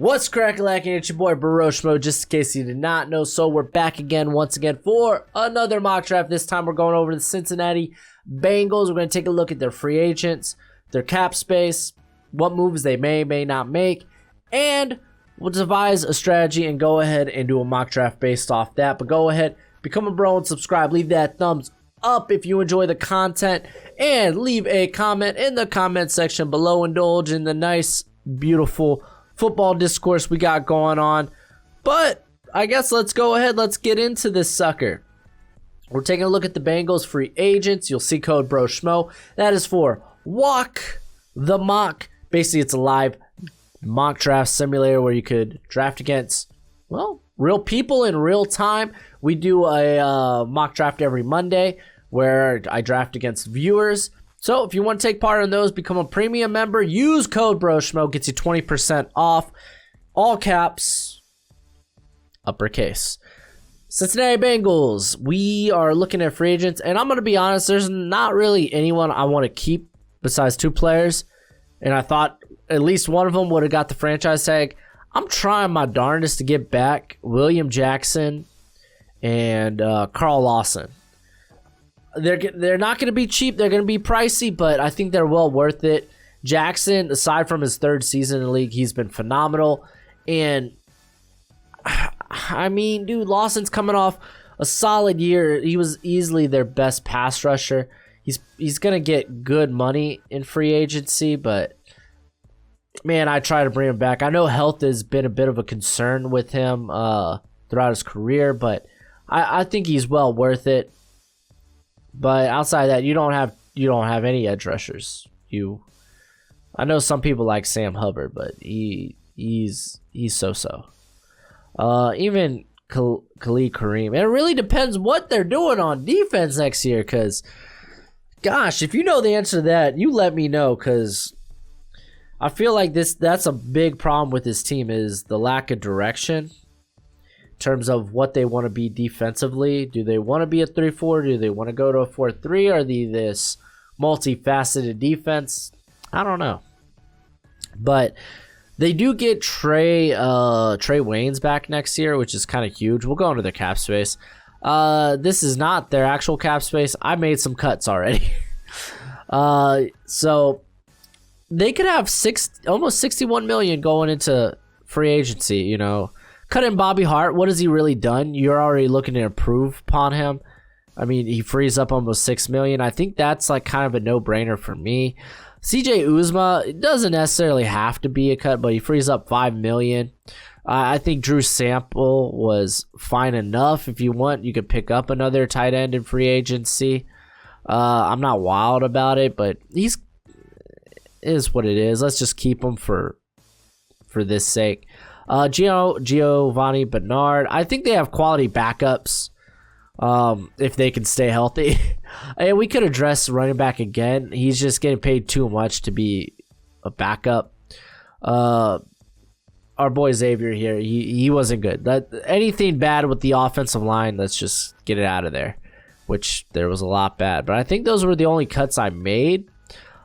What's crack-a-lacking? It's your boy Baroshmo, just in case you did not know. So we're back again, once again, for another mock draft. This time we're going over the Cincinnati Bengals. We're going to take a look at their free agents, their cap space, what moves they may not make, and we'll devise a strategy and go ahead and do a mock draft based off that. But go ahead, become a bro and subscribe. Leave that thumbs up if you enjoy the content, and leave a comment in the comment section below. Indulge in the nice, beautiful football discourse we got going on. But I guess let's go ahead, let's get into this sucker. We're taking a look at the Bengals free agents. You'll see code BROSHMO. That is for Walk the Mock. Basically, it's a live mock draft simulator where you could draft against, well, real people in real time. We do a mock draft every Monday where I draft against viewers. So if you want to take part in those, become a premium member. Use code BROSHMO. Gets you 20% off. All caps. Uppercase. Cincinnati Bengals. We are looking at free agents. And I'm going to be honest, there's not really anyone I want to keep besides two players. And I thought at least one of them would have got the franchise tag. I'm trying my darndest to get back William Jackson and Carl Lawson. They're not going to be cheap. They're going to be pricey, but I think they're well worth it. Jackson, aside from his third season in the league, he's been phenomenal. And, I mean, dude, Lawson's coming off a solid year. He was easily their best pass rusher. He's going to get good money in free agency, but, man, I try to bring him back. I know health has been a bit of a concern with him throughout his career, but I think he's well worth it. But outside of that, you don't have any edge rushers. I know some people like Sam Hubbard, but he's so-so. Even Khalid Kareem. And it really depends what they're doing on defense next year, because, gosh, if you know the answer to that, you let me know, because I feel like that's a big problem with this team is the lack of direction. Terms of what they want to be defensively. Do they want to be a 3-4? Do they want to go to a 4-3? Are they this multifaceted defense? I don't know. But they do get Trey Waynes back next year, which is kind of huge. We'll go into their cap space. This is not their actual cap space. I made some cuts already. So they could have almost $61 million going into free agency, you know. Cut in Bobby Hart. What has he really done? You're already looking to improve upon him. I mean, he frees up almost $6 million. I think that's like kind of a no-brainer for me. CJ Uzomah, it doesn't necessarily have to be a cut, but he frees up $5 million. I think Drew Sample was fine enough. If you want, you could pick up another tight end in free agency. I'm not wild about it, but it is what it is. Let's just keep him for this sake. Giovanni Bernard. I think they have quality backups if they can stay healthy. And we could address running back again. He's just getting paid too much to be a backup. Our boy Xavier here, he wasn't good. Anything bad with the offensive line, let's just get it out of there, which there was a lot bad. But I think those were the only cuts I made.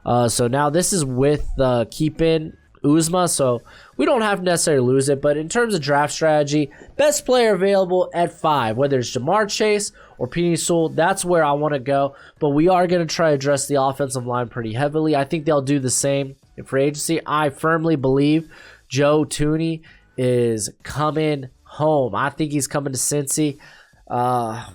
So now this is with keep-in Uzomah, so we don't have to necessarily lose it. But in terms of draft strategy, best player available at 5, whether it's Jamar Chase or Penei Sewell, that's where I want to go. But we are going to try to address the offensive line pretty heavily. I think they'll do the same in free agency. I firmly believe Joe Thuney is coming home. I think he's coming to Cincy. I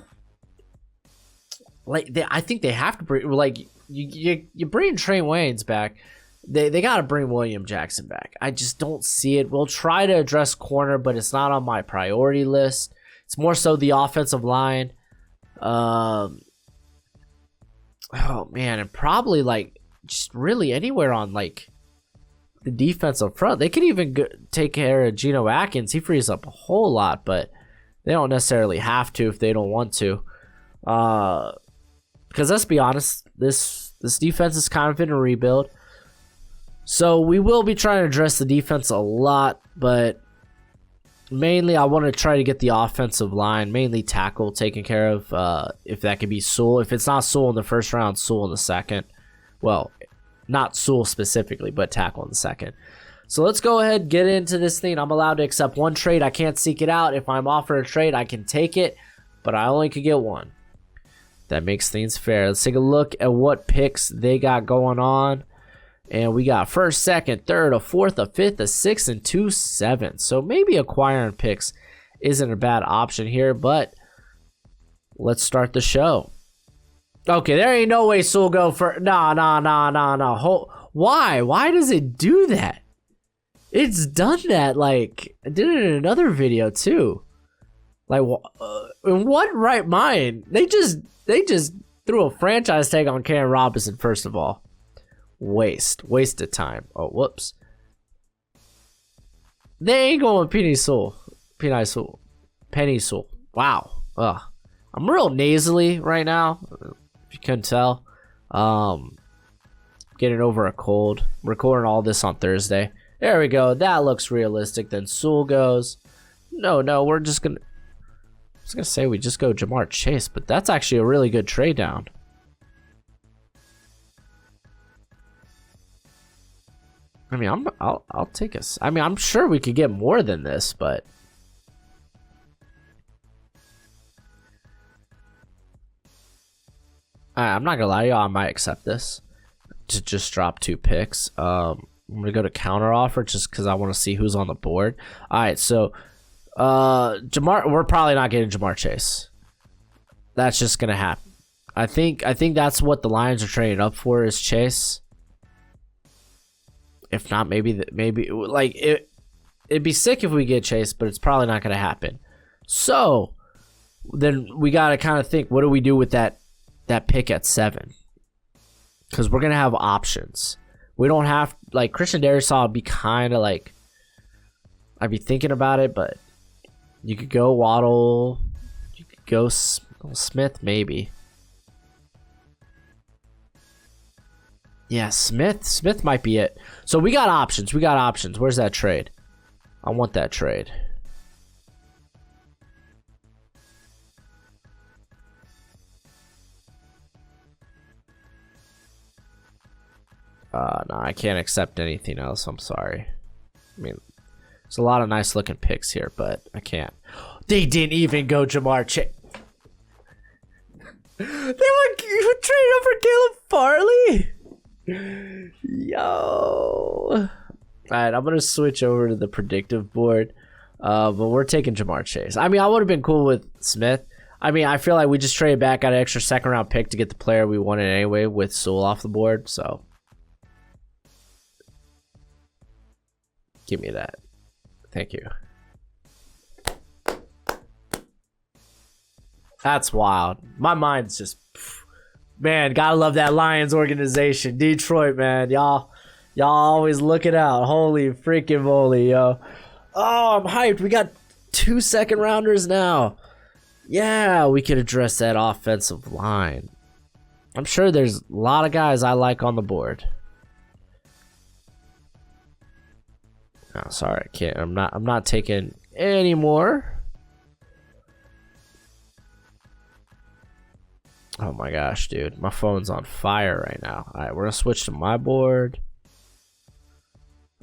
think they have to bring, like, you bring Trey Waynes back. They got to bring William Jackson back. I just don't see it. We'll try to address corner, but it's not on my priority list. It's more so the offensive line. Oh, man. And probably, like, just really anywhere on, like, the defensive front. They could even take care of Geno Atkins. He frees up a whole lot, but they don't necessarily have to if they don't want to. Because let's be honest, this defense is kind of in a rebuild. So we will be trying to address the defense a lot, but mainly I want to try to get the offensive line, mainly tackle, taken care of. If that could be Sewell. If it's not Sewell in the first round, Sewell in the second. Well, not Sewell specifically, but tackle in the second. So let's go ahead, get into this thing. I'm allowed to accept one trade. I can't seek it out. If I'm offered a trade, I can take it, but I only could get one. That makes things fair. Let's take a look at what picks they got going on. And we got first, second, third, a fourth, a fifth, a sixth, and 2 7s. So maybe acquiring picks isn't a bad option here, but let's start the show. Okay, there ain't no way Sewell go for... No. Why? Why does it do that? It's done that, like... I did it in another video, too. Like, in what right mind? They just threw a franchise tag on Karen Robinson, first of all. Waste of time. Oh, whoops. They ain't going with Penny Sewell. Wow. Ugh. I'm real nasally right now, if you couldn't tell. Getting over a cold. I'm recording all this on Thursday. There we go. That looks realistic. Then Sewell goes. No, we're just gonna... I was gonna say we just go Jamar Chase, but that's actually a really good trade down. I mean, I'll take us. I mean, I'm sure we could get more than this, but I'm not gonna lie to y'all, I might accept this to just drop 2 picks. I'm gonna go to counter offer just because I want to see who's on the board. All right, so Jamar, we're probably not getting Jamar Chase. That's just gonna happen. I think that's what the Lions are trading up for, is Chase. If not, maybe like it'd be sick if we get Chase, but it's probably not gonna happen. So then we gotta kind of think, what do we do with that pick at 7? Because we're gonna have options. We don't have, like, Christian Darrisaw would be kind of like, I'd be thinking about it, but you could go Waddle, you could go Smith maybe. Yeah, Smith might be it. So we got options. Where's that trade? I want that trade. No, I can't accept anything else. I'm sorry. I mean, there's a lot of nice looking picks here, but I can't. They didn't even go Jamar Chase. They would trade over Caleb Farley? Yo. Alright, I'm gonna switch over to the predictive board. But we're taking Jamar Chase. I mean, I would have been cool with Smith. I mean, I feel like we just traded back, got an extra second round pick to get the player we wanted anyway with Sewell off the board, so give me that. Thank you. That's wild. My mind's just... Man, gotta love that Lions organization. Detroit, man. Y'all always looking out. Holy freaking moly, yo. Oh, I'm hyped. We got 2 second rounders now. Yeah, we could address that offensive line. I'm sure there's a lot of guys I like on the board. Oh, sorry, I can't. I'm not taking any more. Oh my gosh, dude. My phone's on fire right now. Alright, we're gonna switch to my board.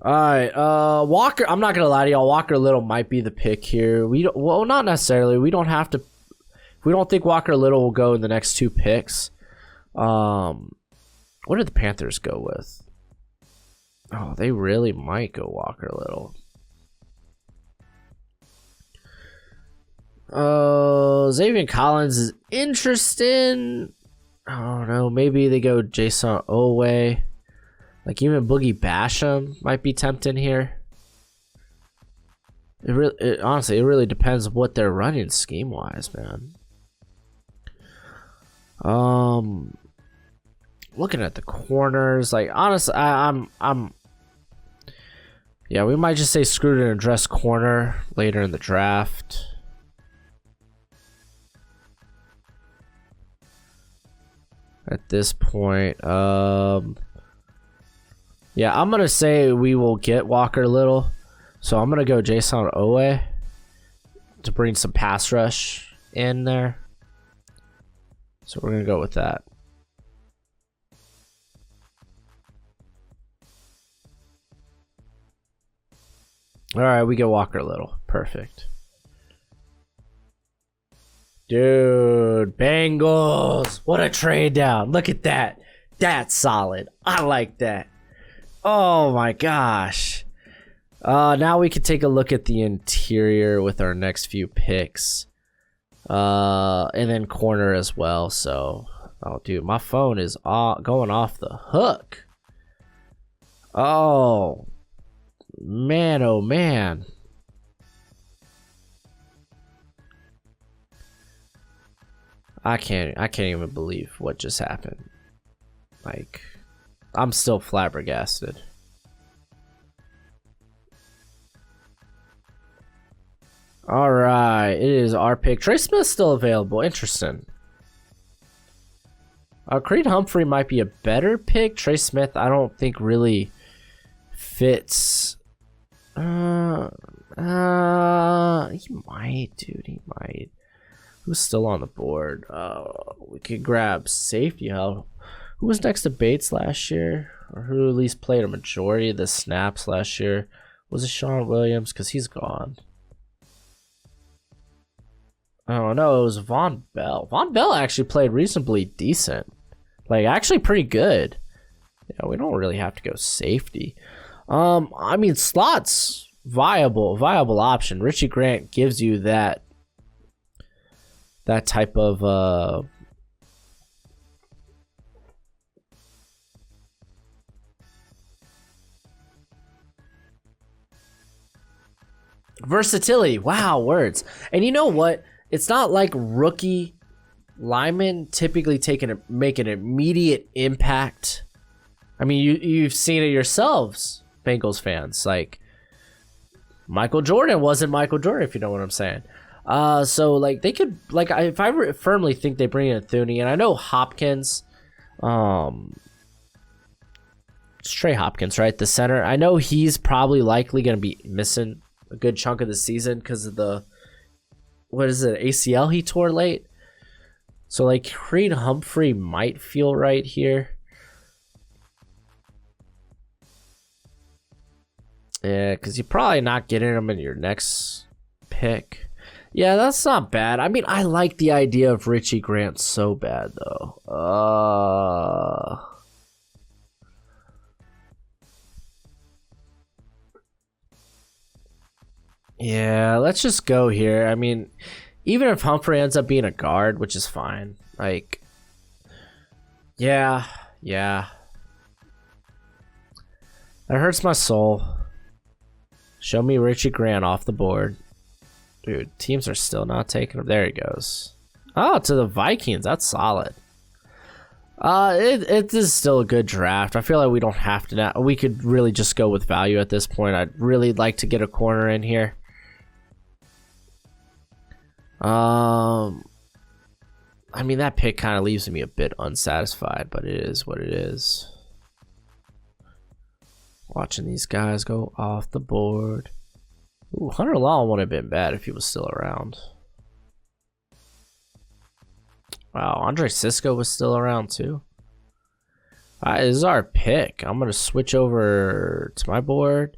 Alright, Walker, I'm not gonna lie to y'all, Walker Little might be the pick here. Well, not necessarily. We don't have to. We don't think Walker Little will go in the next 2 picks. What did the Panthers go with? Oh, they really might go Walker Little. Xavier Collins is interesting. I don't know. Maybe they go Jason Owe. Like, even Boogie Basham might be tempting here. Honestly, it really depends what they're running scheme wise, man. Looking at the corners, like, honestly, yeah, we might just say screw it and address corner later in the draft. At this point, yeah, I'm gonna say we will get Walker Little, so I'm gonna go Jason Owe to bring some pass rush in there. So we're gonna go with that. All right, we get Walker Little. Perfect. Dude, Bengals. What a trade down. Look at that. That's solid. I like that. Oh my gosh. Now we can take a look at the interior with our next few picks. And then corner as well. So, oh dude, my phone is going off the hook. Oh man, oh man. I can't even believe what just happened. Like, I'm still flabbergasted. All right, it is our pick. Trey Smith's still available. Interesting. Creed Humphrey might be a better pick. Trey Smith, I don't think really fits. He might, dude. He might. Who's still on the board? We could grab safety help. Who was next to Bates last year? Or who at least played a majority of the snaps last year? Was it Sean Williams? Because he's gone. Oh no, it was Von Bell. Von Bell actually played reasonably decent. Like, actually pretty good. Yeah, we don't really have to go safety. I mean, slot's viable option. Richie Grant gives you that type of versatility. Wow, words. And you know what? It's not like rookie linemen typically make an immediate impact. I mean, you've seen it yourselves, Bengals fans. Like, Michael Jordan wasn't Michael Jordan, if you know what I'm saying. So like they could, like, if I firmly think they bring in Thuney, and I know Hopkins, it's Trey Hopkins, right? The center. I know he's probably likely going to be missing a good chunk of the season because of the, what is it, ACL he tore late. So like Creed Humphrey might feel right here. Yeah, because you're probably not getting him in your next pick. Yeah, that's not bad. I mean, I like the idea of Richie Grant so bad, though. Yeah, let's just go here. I mean, even if Humphrey ends up being a guard, which is fine. Like, yeah. That hurts my soul. Show me Richie Grant off the board. Dude, teams are still not taking him. There he goes. Oh, to the Vikings. That's solid. It is still a good draft. I feel like we don't have to now. We could really just go with value at this point. I'd really like to get a corner in here. I mean, that pick kind of leaves me a bit unsatisfied, but it is what it is. Watching these guys go off the board. Ooh, Hunter Long wouldn't have been bad if he was still around. Wow, Andre Cisco was still around too. This is our pick. I'm going to switch over to my board.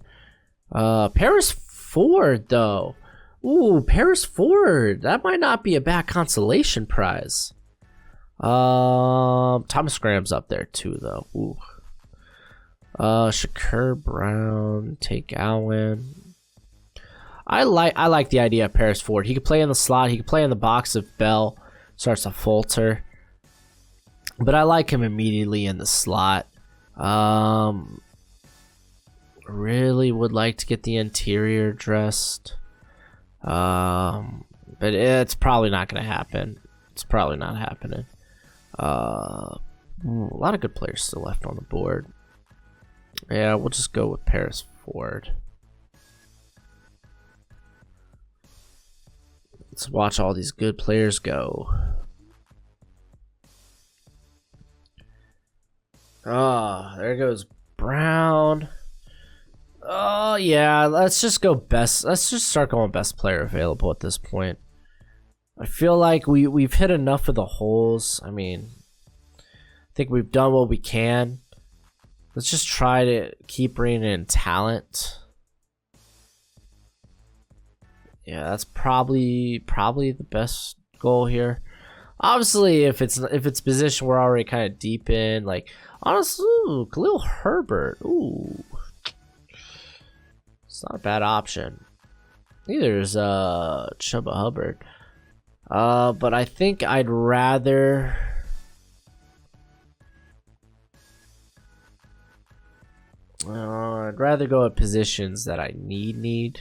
Paris Ford, though. Ooh, Paris Ford. That might not be a bad consolation prize. Thomas Graham's up there too, though. Ooh. Shakur Brown, take Allen. I like the idea of Paris Ford. He could play in the slot. He could play in the box if Bell starts to falter. But I like him immediately in the slot. Really would like to get the interior dressed. But it's probably not going to happen. It's probably not happening. A lot of good players still left on the board. Yeah, we'll just go with Paris Ford. Let's watch all these good players go. Oh, there goes Brown. Oh, yeah, let's just go best. Let's just start going best player available at this point. I feel like we've hit enough of the holes. I mean, I think we've done what we can. Let's just try to keep bringing in talent. Yeah, that's probably the best goal here. Obviously, if it's position we're already kind of deep in, like honestly, ooh, Khalil Herbert, ooh, it's not a bad option. Neither is Chuba Hubbard. But I think I'd rather. I'd rather go at positions that I need.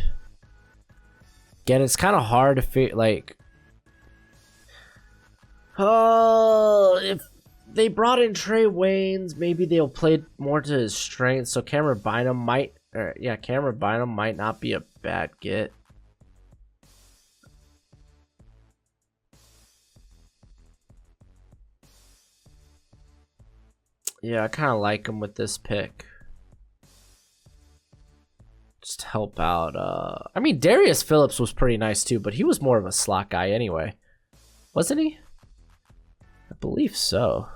Again, it's kind of hard to figure, like, if they brought in Trey Waynes, maybe they'll play more to his strengths. So Cameron Bynum might not be a bad get. Yeah, I kind of like him with this pick. Just help out. I mean, Darius Phillips was pretty nice too, but he was more of a slot guy anyway, wasn't he? I believe so.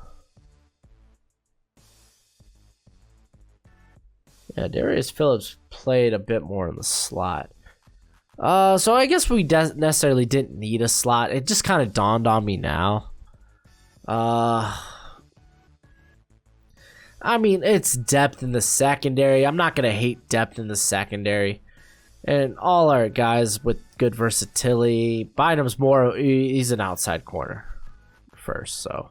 Yeah, Darius Phillips played a bit more in the slot. So I guess we necessarily didn't need a slot. It just kind of dawned on me now. I mean, it's depth in the secondary. I'm not going to hate depth in the secondary. And all our guys with good versatility. Bynum's more, he's an outside corner first, so.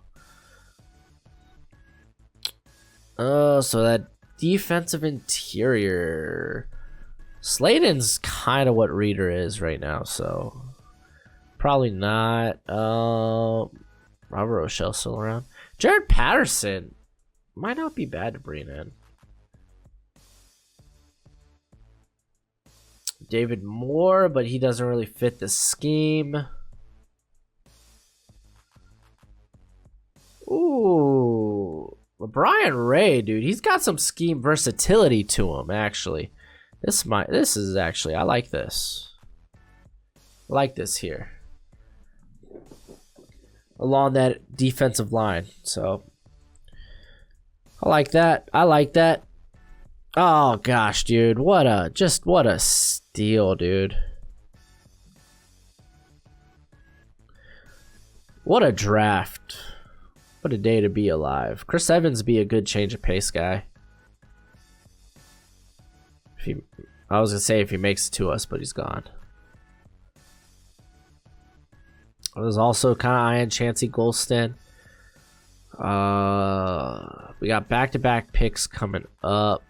So that defensive interior. Slayton's kind of what Reader is right now, so. Probably not. Robert Rochelle still around. Jared Patterson. Might not be bad to bring in. David Moore, but he doesn't really fit the scheme. Ooh. Brian Ray, dude. He's got some scheme versatility to him, actually. This is actually, I like this. I like this here. Along that defensive line, so. I like that. I like that. Oh gosh, dude. What a steal, dude. What a draft. What a day to be alive. Chris Evans be a good change of pace guy. I was gonna say if he makes it to us, but he's gone. I was also kind of eyeing Chancey Golston. We got back-to-back picks coming up.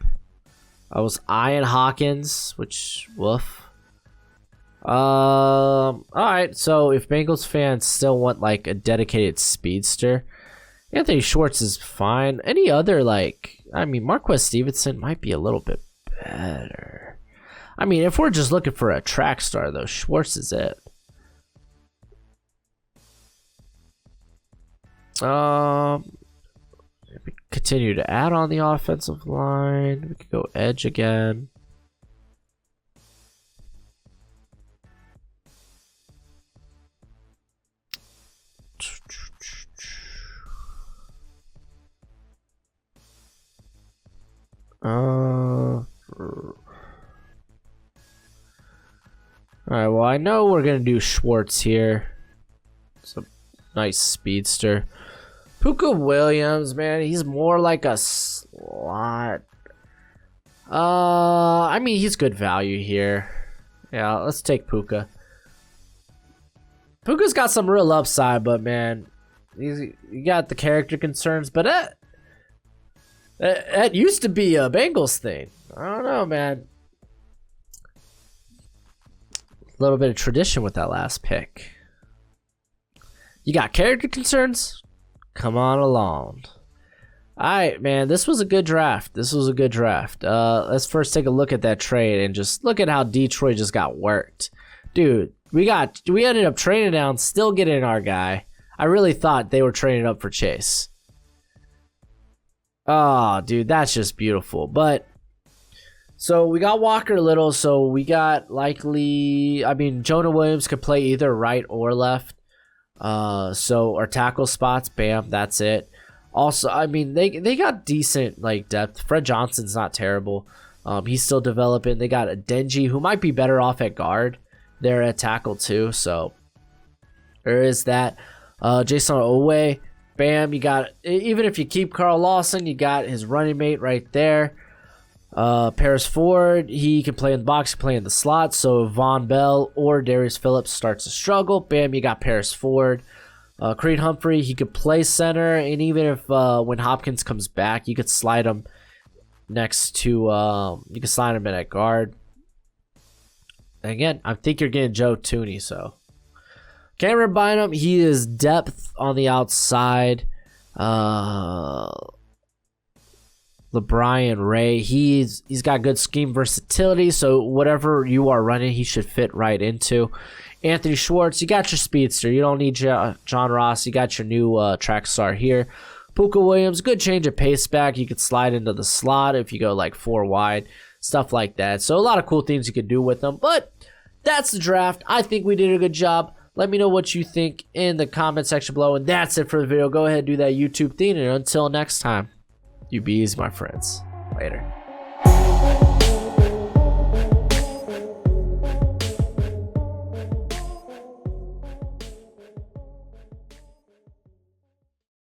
I was eyeing Hawkins, which woof. All right. So if Bengals fans still want like a dedicated speedster, Anthony Schwartz is fine. Any other Marquez Stevenson might be a little bit better. I mean, if we're just looking for a track star though, Schwartz is it. If we continue to add on the offensive line, we could go edge again. Alright, well, I know we're gonna do Schwartz here. It's a nice speedster. Puka Williams, man, he's more like a slot. I mean, he's good value here. Yeah, let's take Puka. Puka's got some real upside, but man, you got the character concerns. But that used to be a Bengals thing. I don't know, man. A little bit of tradition with that last pick. You got character concerns? Come on along. Alright, man, this was a good draft. Let's first take a look at that trade and just look at how Detroit just got worked. Dude, we ended up trading down, still getting our guy. I really thought they were trading up for Chase. Oh, dude, that's just beautiful. But so we got Walker Little, so we got Jonah Williams could play either right or left. So our tackle spots, bam, that's it. Also, I mean, they got decent depth. Fred Johnson's not terrible. He's still developing. They got a Denji who might be better off at guard there at tackle too. So there is that. Jason Owe, bam, you got, even if you keep Carl Lawson, you got his running mate right there. Paris Ford, he can play in the box, he can play in the slot. So if Von Bell or Darius Phillips starts to struggle, bam, you got Paris Ford. Creed Humphrey, he could play center, and even if when Hopkins comes back, you could slide him next to you can slide him in at guard. And again, I think you're getting Joe Tooney, so Cameron Bynum, he is depth on the outside. LeBrian Ray, he's got good scheme versatility, so whatever you are running, he should fit right into. Anthony Schwartz, you got your speedster. You don't need John Ross. You got your new track star here. Puka Williams, good change of pace back. You could slide into the slot if you go like 4 wide, stuff like that. So a lot of cool things you could do with them. But that's the draft. I think we did a good job. Let me know what you think in the comment section below. And that's it for the video. Go ahead and do that YouTube thing. And until next time, you be easy, my friends. Later.